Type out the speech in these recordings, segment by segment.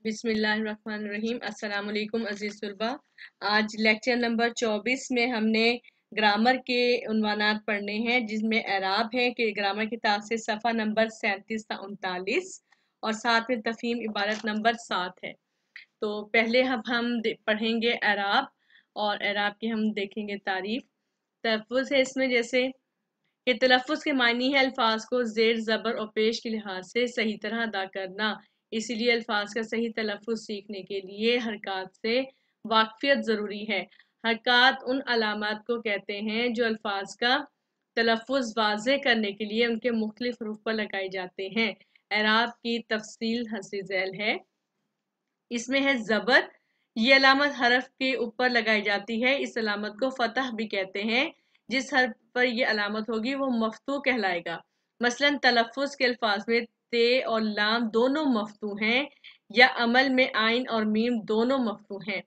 बिस्मिल्लाहिर्रहमानिर्रहीम। अस्सलाम वालेकुम अजीज तुलबा। आज लेक्चर नंबर 24 में हमने ग्रामर के उन्वानात पढ़ने हैं, जिसमें एराब है कि ग्रामर किताब से सफ़ा नंबर 37 था 39 और साथ में तफहीम इबारत नंबर 7 है। तो पहले हम पढ़ेंगे एराब और एराब की हम देखेंगे तारीफ। तलफ़ुज़ है इसमें जैसे कि तलफ़ुज़ के मायनी है अल्फाज को ज़ेर ज़बर और पेश के लिहाज से सही तरह अदा करना। इसीलिए अल्फाज का सही तलफ़ुज़ सीखने के लिए हरकत से वाक़फ़ियत ज़रूरी है। हरकत उन अलामात को कहते हैं जो अल्फाज का तलफ़ुज़ वाज़ेह करने के लिए उनके मुख्तलिफ हरूफ पर लगाए जाते हैं। एराब की तफसील हस्र ज़ैल है। इसमें है ज़बर। ये अलामत हरफ के ऊपर लगाई जाती है। इस अलामत को फतह भी कहते हैं। जिस हर्फ पर यह अलामत होगी वो मफ्तू कहलाएगा। मसलन तलफ़ुज़ के अल्फाज में ते और लाम दोनों मफ्तू हैं, या अमल में आइन और मीम दोनों मफ्तू हैं।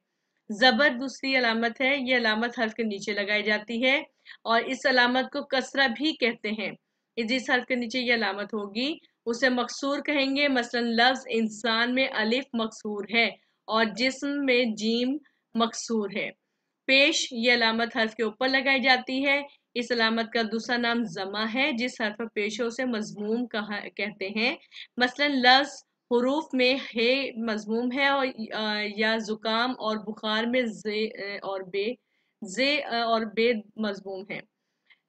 ज़बर दूसरी अलामत है। यह अलामत हर्फ के नीचे लगाई जाती है और इस अलामत को कसरा भी कहते हैं। जिस हर्फ के नीचे यह अलामत होगी उसे मकसूर कहेंगे। मसलन लफ्ज इंसान में अलिफ मकसूर है और जिस्म में जीम मकसूर है। पेश ये अलामत हर्फ के ऊपर लगाई जाती है। इस अलामत का दूसरा नाम जमा है। जिस हर्फ पर पेश हो उसे मजमूम कहते हैं। मसलन लफ्ज हुरूफ में हे मजमूम है और या जुकाम और बुखार में जे और बे मजमूम है।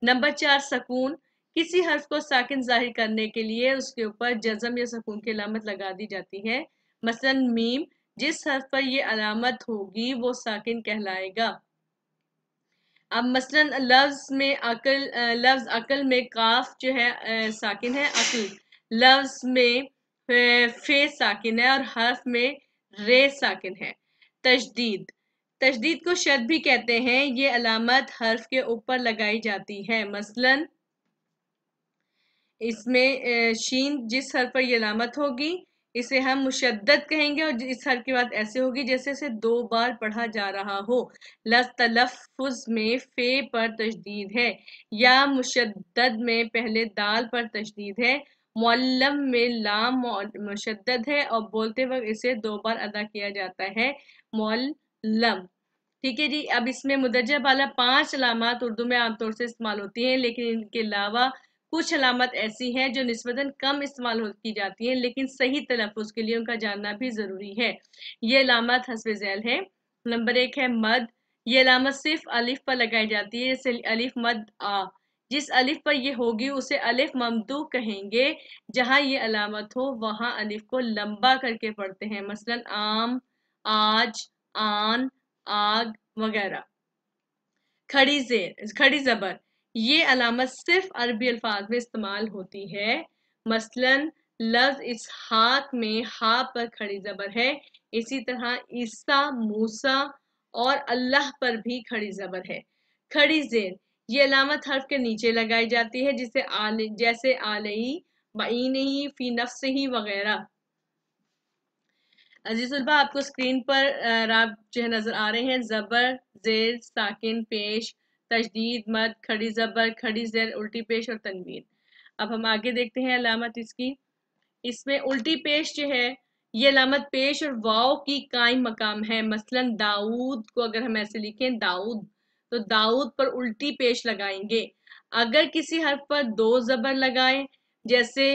नंबर 4 सकून। किसी हर्फ को साकिन जाहिर करने के लिए उसके ऊपर जज़म या सकून की अलामत लगा दी जाती है। मसलन मीम। जिस हर्फ पर यह अलामत होगी वो साकिन कहलाएगा। अब मसलन लफ्ज अकल में काफ जो है साकिन है अकल। लफ्ज में फे साकिन है और हर्फ में रे साकिन है। तशदीद। तशदीद को शद भी कहते हैं। ये अलामत हर्फ के ऊपर लगाई जाती है। मसलन इसमें शीन जिस हर्फ पर यह अलामत होगी इसे हम मुशद्दद कहेंगे और इस हर्फ की बात ऐसे होगी जैसे इसे 2 बार पढ़ा जा रहा हो। तलफ़ुज़ में फे पर तशदीद है या मुशद्दद में पहले दाल पर तशदीद है। मुअल्लम में लाम मुशद्दद है और बोलते वक्त इसे 2 बार अदा किया जाता है। मुअल्लम। ठीक है जी। अब इसमें मुदज्जर वाला 5 अलामत उर्दू में आमतौर से इस्तेमाल होती हैं, लेकिन इनके अलावा कुछ अलामत ऐसी हैं जो निस्बतन कम इस्तेमाल की जाती हैं, लेकिन सही तलफ़ुज़ के लिए उनका जानना भी ज़रूरी है। ये अलामत हस्ब ज़ैल है। नंबर 1 है मद। ये अलामत सिर्फ अलिफ पर लगाई जाती है, जैसे अलिफ मद आ। जिस अलिफ पर ये होगी उसे अलिफ ममदू कहेंगे। जहाँ ये अलामत हो वहाँ अलिफ को लंबा करके पढ़ते हैं। मसलन आम, आज, आन, आग वगैरह। खड़ी जबर। ये अलामत सिर्फ अरबी अल्फाज में इस्तेमाल होती है। मसलन लफ्ज इसहाक में हा पर खड़ी जबर है। इसी तरह ईसा, मूसा और अल्लाह पर भी खड़ी जबर है। खड़ी जेर। ये अलामत हर्फ के नीचे लगाई जाती है, जैसे आलई, बईनही, फी नफ्सिही वगैरह। अजीजुल्बा आपको स्क्रीन पर राब जो है नजर आ रहे हैं। जबर, जेर, साकिन, पेश, तशदीद, मद, खड़ी जबर, खड़ी जेर, उल्टी पेश और तनवीन। अब हम आगे देखते हैं अलामत इसकी। इसमें उल्टी पेश जो है ये अलामत पेश और वाव की कायम मकाम है। मसलन दाऊद को अगर हम ऐसे लिखें दाऊद, तो दाऊद पर उल्टी पेश लगाएंगे। अगर किसी हर्फ पर 2 जबर लगाएं जैसे,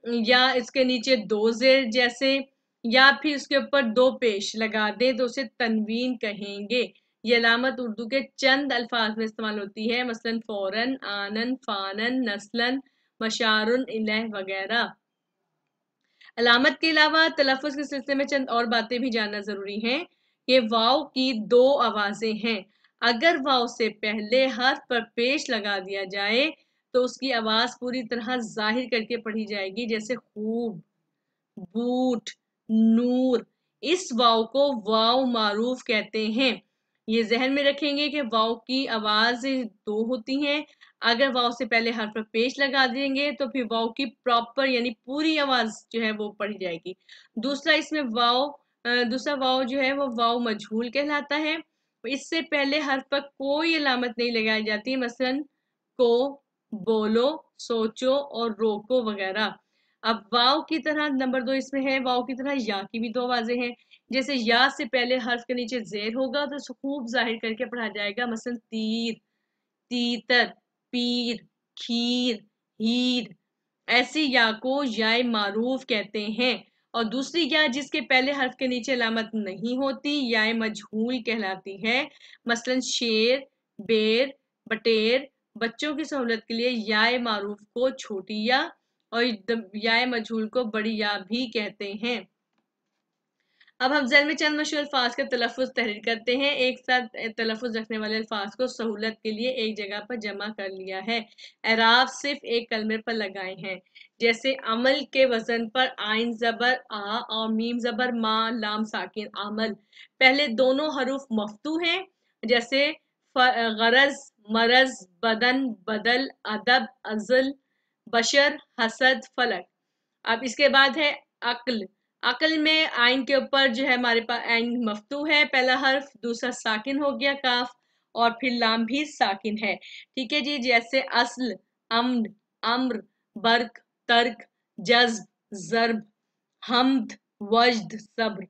या इसके नीचे 2 जेर जैसे, या फिर उसके ऊपर 2 पेश लगा दे तो उसे तनवीन कहेंगे। ये अलामत उर्दू के चंद अल्फाज में इस्तेमाल होती है। मसलन फौरन, आनन, फानन, नस्लन, मशारुन इलह वगैरह। अलामत के अलावा तलफ़ुज़ के सिलसिले में चंद और बातें भी जानना ज़रूरी हैं कि वाव की 2 आवाज़ें हैं। अगर वाव से पहले हर्फ पर पेश लगा दिया जाए तो उसकी आवाज़ पूरी तरह जाहिर करके पढ़ी जाएगी, जैसे खूब, बूट, नूर। इस वाव को वाव मारूफ कहते हैं। ये जहन में रखेंगे कि वाव की आवाज 2 होती हैं। अगर वाव से पहले हर्फ पर पेश लगा देंगे तो फिर वाव की प्रॉपर यानी पूरी आवाज जो है वो पढ़ी जाएगी। दूसरा वाव जो है वो वाव मजहूल कहलाता है। इससे पहले हर्फ पर कोई अलामत नहीं लगाई जाती। मसलन को, बोलो, सोचो और रोको वगैरह। अब वाव की तरह नंबर 2 इसमें है, वाव की तरह या की भी 2 आवाजें हैं। जैसे या से पहले हर्फ के नीचे जेर होगा तो उसको खूब जाहिर करके पढ़ा जाएगा, मसलन तीर, तीतर, पीर, खीर, हीर। ऐसी या को याय मारूफ कहते हैं। और दूसरी या जिसके पहले हर्फ के नीचे अलामत नहीं होती, याय मजहूल कहलाती है। मसलन शेर, बेर, बटेर। बच्चों की सहूलत के लिए याय मारूफ को छोटी या और याय मजहूल को बड़ी या भी कहते हैं। अब हम ज़ैन में चंद मशहूर अल्फाज का तलफ़ुज़ तहरीर करते हैं। एक साथ तलफ़ुज़ रखने वाले अल्फाज को सहूलत के लिए एक जगह पर जमा कर लिया है। एराब सिर्फ एक कलमे पर लगाए हैं। जैसे अमल के वजन पर आइन ज़बर आ और मीम ज़बर मा लाम साकिन अमल। पहले दोनों हरूफ मफ्तू हैं, जैसे गरज, मरज, बदन, बदल, अदब, अज़ल, बशर, हसद, फलक। अब इसके बाद है अक्ल। अक्ल में आइन के ऊपर जो है हमारे पास आइन मफ्तू है पहला हर्फ, दूसरा साकिन हो गया काफ, और फिर लाम भी साकिन है। ठीक है जी, जैसे अस्ल, अम्न, अम्र, बर्क, तर्क, जज्ब, जर्ब, हमद, वजद, सब्र,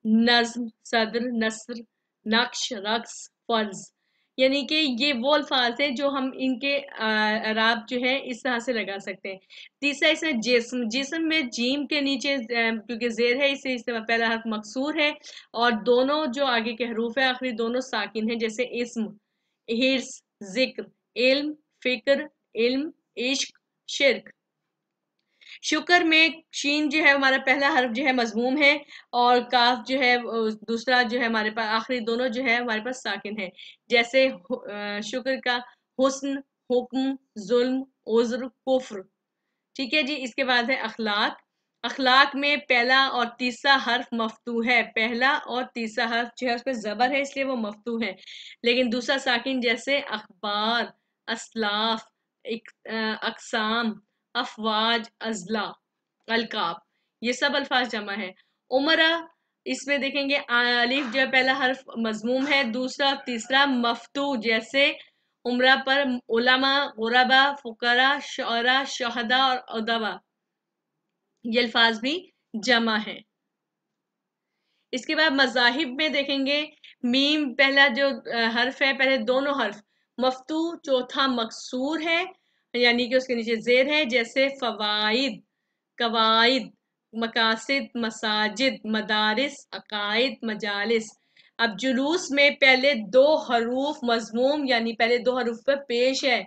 नज्म, सद्र, नस्र, नक्श, रक्स, फर्ज। यानी कि ये वो अल्फाज हैं जो हम इनके अराब जो है इस तरह से लगा सकते हैं। तीसरा इसमें जिस्म। जिस्म में जीम के नीचे क्योंकि जेर है इसे इसमें पहला हर्फ मकसूर है और दोनों जो आगे के हरूफ है आखिरी दोनों साकिन है, जैसे इस्म, हिर्स, जिक्र, इल्म, फिक्र, इल्म, इश्क, शिर्क। शुक्र में शीन जो है हमारा पहला हर्फ जो है मजमूम है और काफ जो है दूसरा जो है हमारे पास आखिरी दोनों जो है हमारे पास साकिन है। जैसे शुक्र का हुस्न, हुक्म, जुल्म, उज्र, कुफ्र। ठीक है जी, इसके बाद है अखलाक। अखलाक में पहला और तीसरा हर्फ मफ्तू है। पहला और तीसरा हर्फ जो है उस पर जबर है इसलिए वो मफ्तू है, लेकिन दूसरा साकिन जैसे अखबार, असलाफ, अकसाम, अफवाज, अजला, अलकाब। ये सब अल्फाज जमा है। उमरा, इसमें देखेंगे अलिफ जो है पहला हर्फ मजमूम है, दूसरा तीसरा मफ्तू, जैसे उमरा पर उलमा, गुरबा, फुकरा, शुअरा, शहदा और उदबा। ये अल्फाज भी जमा है। इसके बाद मज़ाहिब में देखेंगे मीम पहला जो हर्फ है, पहले दोनों हर्फ मफ्तू, चौथा मकसूर है यानी कि उसके नीचे जेर है, जैसे फवाइद, कवाइद, मकासिद, मसाजिद, मदारिस, अकाइद, मजालिस। अब जुलूस में पहले दो हरूफ मजमूम यानी पहले दो हरूफ पर पेश है।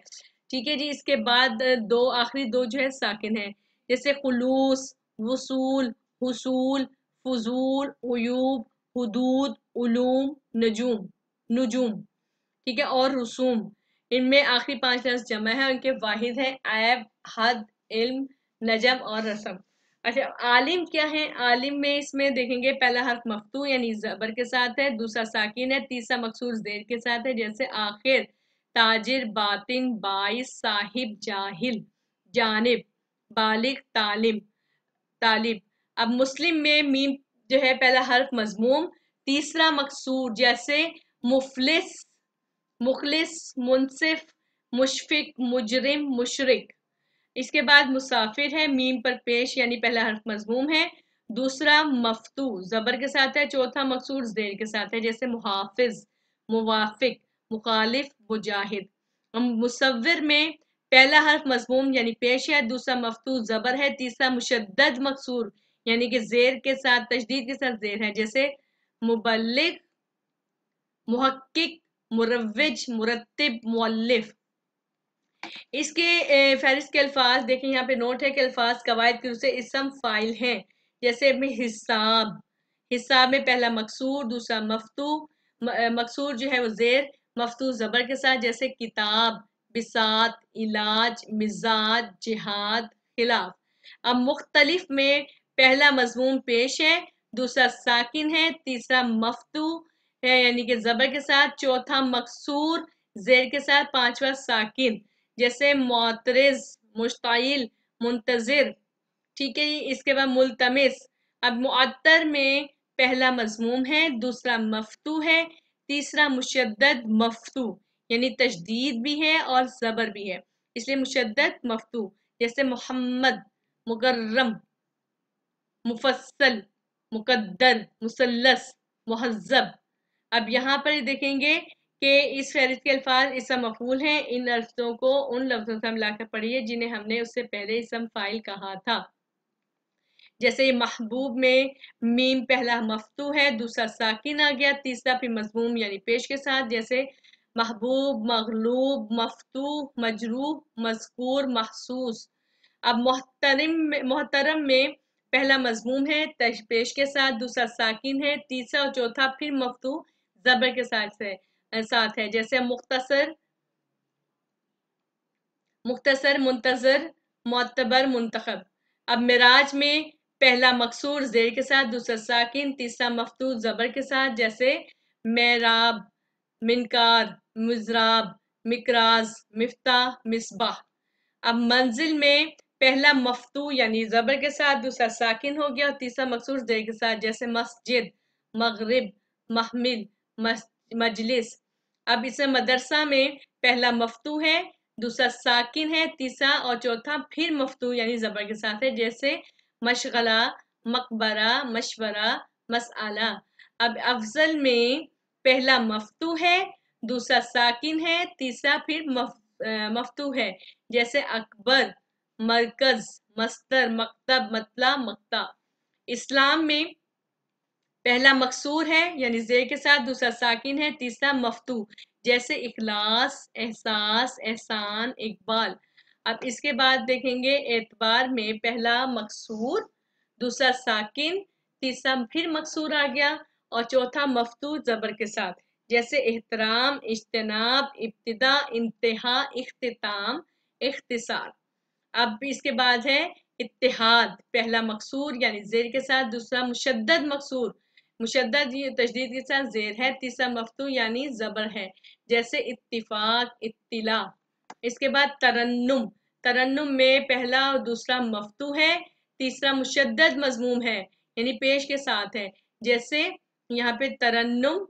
ठीक है जी, इसके बाद दो आखिरी दो जो है साकिन है, जैसे खुलूस, वसूल, हुसूल, फजूल, उयूब, हुदूद, उलूम, नजूम, नुजूम। ठीक है, और रसूम। इनमें आखिरी 5 लफ्ज जमा है, उनके वाहिद है ऐब, हद, इल्म, नजम और रसम। अच्छा, आलिम क्या है? आलिम में इसमें देखेंगे पहला हर्फ मफ्तू यानी जबर के साथ है, दूसरा साकिन है, तीसरा मकसूर जेर के साथ है, जैसे आखिर, ताजिर, बातिन, बाइस, साहिब, जाहिल, जानिब, बालिग, तालिम, तालिब। अब मुस्लिम में मीम जो है पहला हर्फ मजमूम, तीसरा मकसूर, जैसे मुफलिस, मुखलिस, मुनसिफ, मुशफिक, मुजरिम, मुशरिक। इसके बाद मुसाफिर है, मीम पर पेश यानी पहला हर्फ मजमूम है, दूसरा मफ्तू जबर के साथ है, चौथा मकसूर जेर के साथ है, जैसे मुहाफिज, मुवाफिक, मुखालिफ, मुजाहिद। मुसव्विर में पहला हर्फ मजमूम यानी पेश है, दूसरा मफ्तू जबर है, तीसरा मुशद्दद मकसूर यानी कि जेर के साथ तशदीद के साथ जेर है, जैसे मुबल्लिग, मुहक्किक, मुरव्विज, मुरत्तिब, मुअल्लिफ। इसके फहरिस्त के अल्फाज देखें, यहाँ पे नोट है कि अल्फाज कवायद के रूप से इसम फाइल हैं, जैसे हिसाब। हिसाब में पहला मकसूर, दूसरा मफ्तू, मकसूर जो है वो जेर, मफ्तू जबर के साथ, जैसे किताब, बिसात, इलाज, मिजाज, जिहाद, खिलाफ। अब मुख्तलिफ में पहला मजमून पेश है, दूसरा साकिन है, तीसरा मफ्तू है यानी कि जबर के साथ, चौथा मकसूर जेर के साथ, पांचवा साकिन, जैसे मोतरिज, मुश्ताइल, मुंतजिर। ठीक है जी, इसके बाद मुल्तमिस। अब मुअत्तर में पहला मजमूम है, दूसरा मफ्तू है, तीसरा मुशद्दद मफ्तू यानी तशदीद भी है और जबर भी है, इसलिए मुशद्दद मफ्तू, जैसे मोहम्मद, मुकर्रम, मुफस्सल, मुकद्दर, मुसल्लस, मुहज्जब। अब यहाँ पर देखेंगे कि इस फहरिस्त के अल्फाज इसम मफूल हैं। इन लफ्ज़ों को उन लफ्ज़ों से मिलाकर पढ़िए जिन्हें हमने उससे पहले इसम फाइल कहा था। जैसे महबूब में मीम पहला मफ्तू है, दूसरा साकिन आ गया, तीसरा फिर मज़मूम यानी पेश के साथ। जैसे महबूब, मगलूब, मफ्तूह, मजरूह, मज़कूर, महसूस। अब मोहतरम में पहला मजमूम है पेश के साथ, दूसरा साकिन है, तीसरा और चौथा फिर मफ्तू जबर के साथ है। जैसे मुख्तसर, मुख्तसर, मुंतजर, मोतबर, मुंतखब। अब मिराज में पहला मकसूर जेर के साथ, दूसरा साकिन, तीसरा मफ्तू जबर के साथ। जैसे मेराब, मिनकार, मुजराब, मिकराज, मिफ्ताह, मिसबाह। अब मंजिल में पहला मफ्तू यानी जबर के साथ, दूसरा साकिन हो गया और तीसरा मकसूर जेर के साथ। जैसे मस्जिद, मगरिब, महमिल, मजलिस। अब इसमें मदरसा में पहला मफ्तू है, दूसरा साकिन है, तीसरा और चौथा फिर मफ्तू यानी जबर के साथ है। जैसे मशगला, मकबरा, मशवरा, मसआला। अब अफजल में पहला मफ्तू है, दूसरा साकिन है, तीसरा फिर मफ्तू है। जैसे अकबर, मरकज, मस्तर, मकतब, मतला, मक्ता। इस्लाम में पहला मकसूर है यानी जेर के साथ, दूसरा साकिन है, तीसरा मफ्तू। जैसे इखलास, एहसास, एहसान, इकबाल। अब इसके बाद देखेंगे एतबार में पहला मकसूर, दूसरा साकिन, तीसरा फिर मकसूर आ गया और चौथा मफ्तू जबर के साथ। जैसे एहतराम, इज्तनाब, इब्तिदा, इंतहा, इख्तिताम, इख्तिसार। अब इसके बाद है इत्तेहाद, पहला मकसूर यानी जेर के साथ, दूसरा मुशद्दद मकसूर, मुशद्दद ये तशदीद के साथ जेर है, तीसरा मफ्तू यानी जबर है। जैसे इत्तिफाक, इत्तिला। इसके बाद तरन्नुम, तरन्नुम में पहला और दूसरा मफ्तू है, तीसरा मुशद्दद मजमूम है यानी पेश के साथ है। जैसे यहाँ पे तरन्नुम,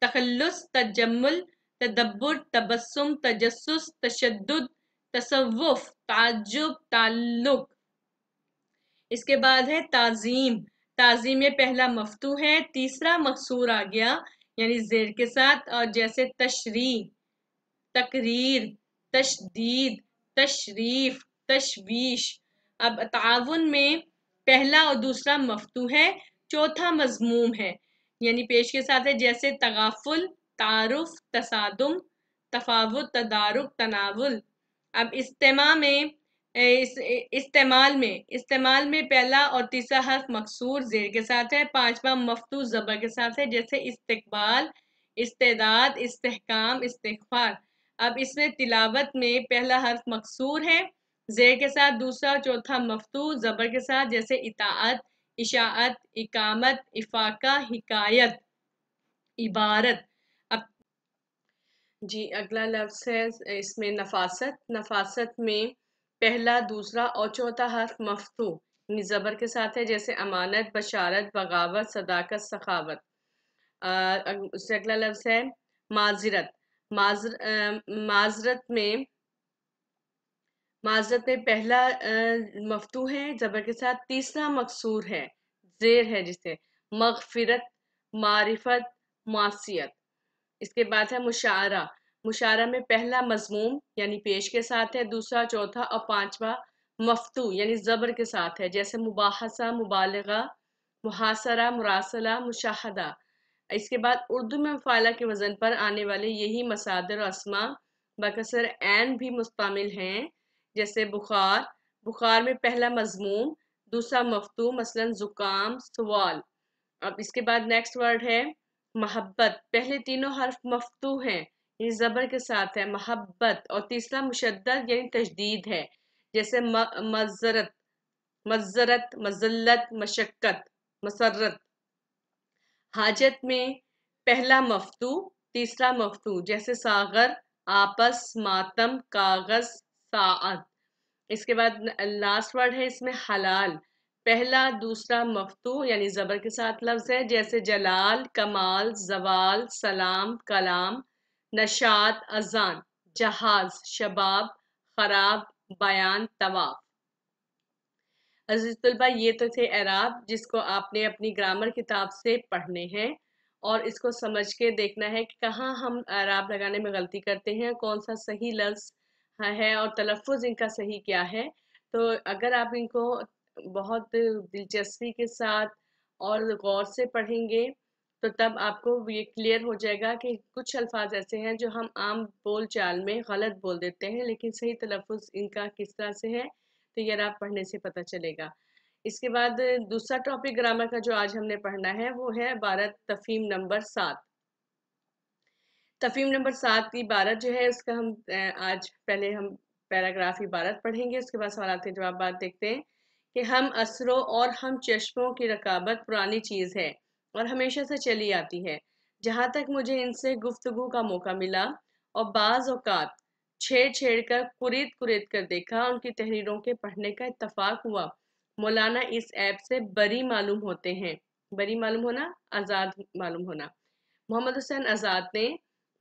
तखल्लुस, तजम्मुल, तदब्बुर, तबस्सुम, तजस्सुस, तशद्दुद, तसव्वुफ, ताज्जुब, ताल्लुक। इसके बाद है ताजीम, ताजीम में पहला मफ्तू है, तीसरा मकसूर आ गया यानी जेर के साथ। और जैसे तशरी, तकरीर, तशदीद, तशरीफ, तशवीश। अब ताउन में पहला और दूसरा मफ्तू है, चौथा मजमूम है यानी पेश के साथ है। जैसे तगाफुल, तारुफ, तसादुम, तफावुत, तदारुक, तनावुल। अब इस्तेमाल में पहला और तीसरा हर्फ मकसूर जेर के साथ है, पांचवा मफ्तू जबर के साथ है। जैसे इस्तिकबाल, इस्तेदाद, इस्तेहकाम, इस्तिगफार। अब इसमें तिलावत में पहला हर्फ मकसूर है जेर के साथ, दूसरा और चौथा मफ्तू जबर के साथ। जैसे इताअत, इशाअत, इकामत, इफाका, हिकायत, इबारत। अब जी अगला लफ्ज़ है इसमें नफासत, नफासत में पहला, दूसरा और चौथा हर्फ मफ्तू यानी ज़बर के साथ है। जैसे अमानत, बशारत, बगावत, सदाकत, सखावत। उससे अगला लफ्ज़ है माजरत, माजरत में पहला मफ्तू है ज़बर के साथ, तीसरा मकसूर है, जेर है जिसे मगफिरत, मारिफत, मासियत। इसके बाद है मुशारा, मुशारा में पहला मजमूम यानी पेश के साथ है, दूसरा, चौथा और पांचवा मफ्तू यानी जबर के साथ है। जैसे मुबाहसा, मुबालगा, मुहासरा, मुरासला, मुशाहदा। इसके बाद उर्दू में फ़ाइला के वज़न पर आने वाले यही मसादर और अस्मा बकसर ऐन भी मुस्तमिल हैं। जैसे बुखार, बुखार में पहला मजमूम, दूसरा मफ्तू, मसलन ज़ुकाम, सवाल। अब इसके बाद नेक्स्ट वर्ड है मोहब्बत, पहले तीनों हर्फ मफ्तू हैं ये ज़बर के साथ है, मोहब्बत। और तीसरा मुशद्दद यानी तशदीद है। जैसे मज़रत, मज़रत, मज़ल्लत, मशक्कत, मसरत। हाजत में पहला मफ्तू, तीसरा मफ्तू। जैसे सागर, आपस, मातम, कागज, साअत। इसके बाद लास्ट वर्ड है इसमें हलाल, पहला, दूसरा मफ्तू यानी जबर के साथ लफ्ज है। जैसे जलाल, कमाल, जवाल, सलाम, कलाम, नशात, अजान, जहाज, शबाब, खराब, बयान, तवाफ। अजीज तलबा, ये तो थे एराब जिसको आपने अपनी ग्रामर किताब से पढ़ने हैं और इसको समझ के देखना है कि कहाँ हम एराब लगाने में गलती करते हैं, कौन सा सही लफ्ज़ है और तलफ़ुज़ इनका सही क्या है। तो अगर आप इनको बहुत दिलचस्पी के साथ और गौर से पढ़ेंगे तो तब आपको ये क्लियर हो जाएगा कि कुछ अल्फाज ऐसे हैं जो हम आम बोल चाल में गलत बोल देते हैं, लेकिन सही तलफ़ुज़ इनका किस तरह से है तो ये आप पढ़ने से पता चलेगा। इसके बाद दूसरा टॉपिक ग्रामर का जो आज हमने पढ़ना है वो है इबारत तफ़हीम नंबर 7। तफ़हीम नंबर 7 की इबारत जो है उसका हम आज पहले हम पैराग्राफ इबारत पढ़ेंगे, उसके बाद सवालात के जवाब देखते हैं कि हम असरों और हम चश्मों की रकाबत पुरानी चीज़ है और हमेशा से चली आती है। जहाँ तक मुझे इनसे गुफ्तगू का मौका मिला और बाज़ औक़ात छेड़ कर कुरीद कर देखा, उनकी तहरीरों के पढ़ने का इत्तफ़ाक हुआ। मौलाना इस ऐप से बरी मालूम होते हैं। बरी मालूम होना, आज़ाद मालूम होना। मोहम्मद हुसैन आज़ाद ने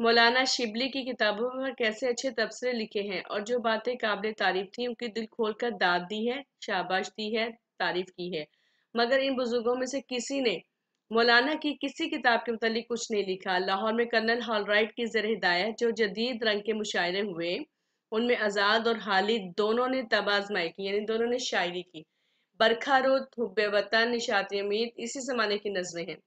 मौलाना शिबली की किताबों पर कैसे अच्छे तबसरे लिखे हैं और जो बातें काबिल तारीफ थी उनकी दिल खोल कर दाद दी है, शाबाश दी है, तारीफ की है। मगर इन बुजुर्गों में से किसी ने मौलाना की किसी किताब के मुतालिक कुछ नहीं लिखा। लाहौर में कर्नल हॉलराइट की ज़र हिदायत जो जदीद रंग के मुशायरे हुए उनमें आज़ाद और हालिद दोनों ने तब आजमाई की, यानी दोनों ने शायरी की। बरखा रोद, हुब्बे वतन, निशात उम्मीद इसी ज़माने की नज़में हैं।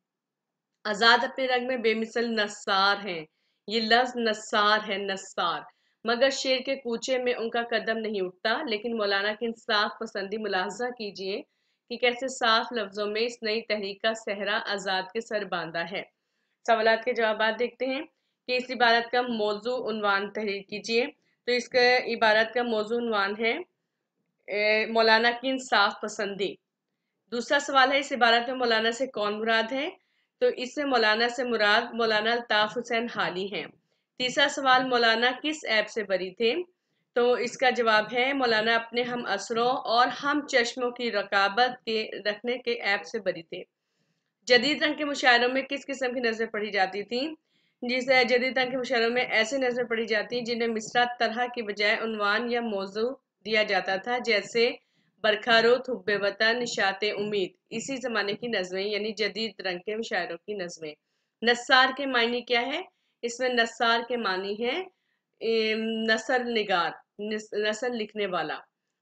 आज़ाद अपने रंग में बेमिसल नस्सार हैं। ये लफ्ज़ नस्सार है, नस्सार। मगर शेर के कूचे में उनका कदम नहीं उठता, लेकिन मौलाना की इंसाफ पसंदी मुलाहजा कीजिए कि कैसे साफ लफ्ज़ों में इस नई तहरीक का सहरा आज़ाद के सर बांधा है। सवालात के जवाब देखते हैं कि इस इबारत का मौजू उन्वान तहरीर कीजिए। तो इसका इबारत का मौजू उन्वान है मौलाना की इंसाफ पसंदी। दूसरा सवाल है इस इबारत में मौलाना से कौन मुराद है? तो इसमें मौलाना से मुराद मौलाना अल्ताफ हुसैन हाली हैं। तीसरा सवाल मौलाना किस ऐप से बरी थे? तो इसका जवाब है मौलाना अपने हम असरों और हम चश्मों की रकाबत के रखने के ऐप से बरी थे। जदीद रंग के मुशायरों में किस किस्म की नज़रें पढ़ी जाती थी? जिस जदीद रंग के मुशायरों में ऐसी नज़रें पढ़ी जाती जिन्हें मिसरा तरह की बजाय उन्वान या मौजू दिया जाता था, जैसे बरखारोत, हुब्बे वतन, निशात उम्मीद इसी ज़माने की नज़में, यानी जदीद रंग के मुशायरों की नज़में। नस्सार के मायने क्या है? इसमें नस्सार के मानी है नसर निगार, नसर लिखने वाला।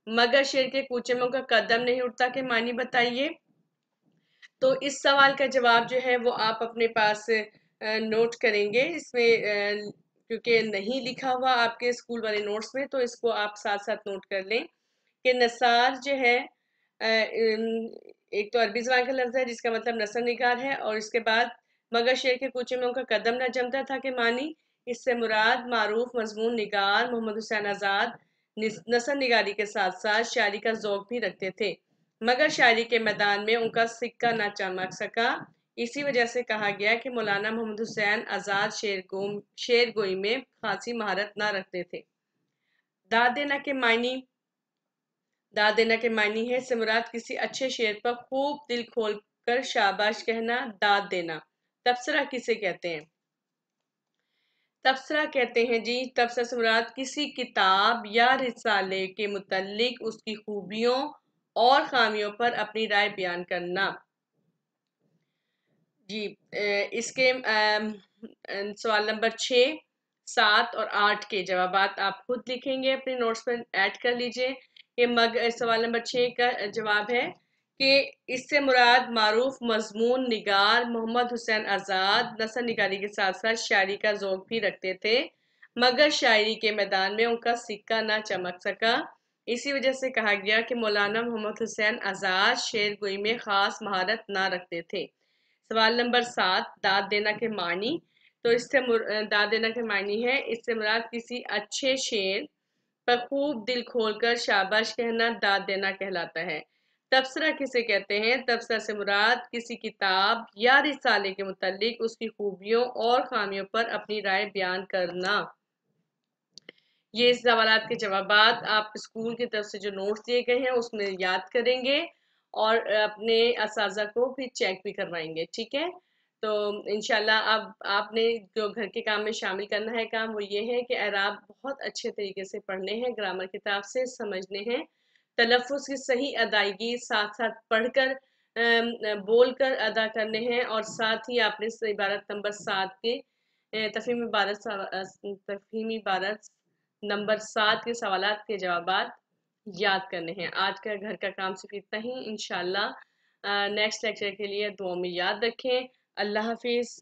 मगर शेर के कूचे में उनका कदम नहीं उठता के मानी बताइए। तो इस सवाल का जवाब जो है वो आप अपने पास नोट करेंगे। इसमें क्योंकि नहीं लिखा हुआ आपके स्कूल वाले नोट्स में, तो इसको आप साथ साथ नोट कर लें कि नसार जो है एक तो अरबी ज़बान का लफ्ज़ है जिसका मतलब नसर निगार है, और इसके बाद मगर शेर के कूचे में उनका कदम न जमता था कि मानी इससे मुराद मारूफ मजमून निगार मोहम्मद हुसैन आज़ाद नसर निगारी के साथ साथ शायरी का ज़ौक़ भी रखते थे, मगर शायरी के मैदान में उनका सिक्का न चमक सका। इसी वजह से कहा गया कि मौलाना मोहम्मद हुसैन आज़ाद शेर गोई में खासी महारत न रखते थे। दाद देना के मायनी दाद देना के मायनी है से मुराद किसी अच्छे शेर पर खूब दिल खोल कर शाबाश कहना, दाद देना। तबसरा किसे कहते हैं? तबसरा कहते हैं जी, तबसरा से मुराद किसी किताब या रिसाले के मुतल्लिक उसकी खूबियों और खामियों पर अपनी राय बयान करना। जी इसके सवाल नंबर 6, 7 और 8 के जवाबात आप खुद लिखेंगे, अपने नोट्स पर ऐड कर लीजिए। ये सवाल नंबर 6 का जवाब है कि इससे मुराद मारूफ मजमून निगार मोहम्मद हुसैन आज़ाद नसर निगारी के साथ साथ शायरी का ज़ौक़ भी रखते थे, मगर शायरी के मैदान में उनका सिक्का ना चमक सका। इसी वजह से कहा गया कि मौलाना मोहम्मद हुसैन आज़ाद शेर गोई में ख़ास महारत ना रखते थे। सवाल नंबर 7, दाद देना के मानी। तो दाद देना के मानी है इससे मुराद किसी अच्छे शेर पर खूब दिल खोलकर शाबाश कहना दाद देना कहलाता है। तबसरा किसे कहते हैं? तबसरा से मुराद किसी किताब या रिसाले के मुतालिक उसकी खूबियों और खामियों पर अपनी राय बयान करना। ये सवालात के जवाबात आप स्कूल की तरफ से जो नोट्स दिए गए हैं उसमें याद करेंगे और अपने असाज़ा को भी चेक भी करवाएंगे, ठीक है? तो इंशाल्लाह अब आपने जो घर के काम में शामिल करना है काम वो ये है कि एराब बहुत अच्छे तरीके से पढ़ने हैं, ग्रामर किताब से समझने हैं। तलफ़ुज़ की सही अदायगी साथ-साथ पढ़कर बोल कर अदा करने हैं, और साथ ही आपने इबारत नंबर 7 के तफ़हीमी इबारत नंबर 7 के सवालात के जवाबात याद करने हैं। आज का घर का काम सिर्फ इतना ही। इंशाल्लाह नेक्स्ट लेक्चर के लिए दुआ में याद रखें। अल्लाह हाफ़िज़।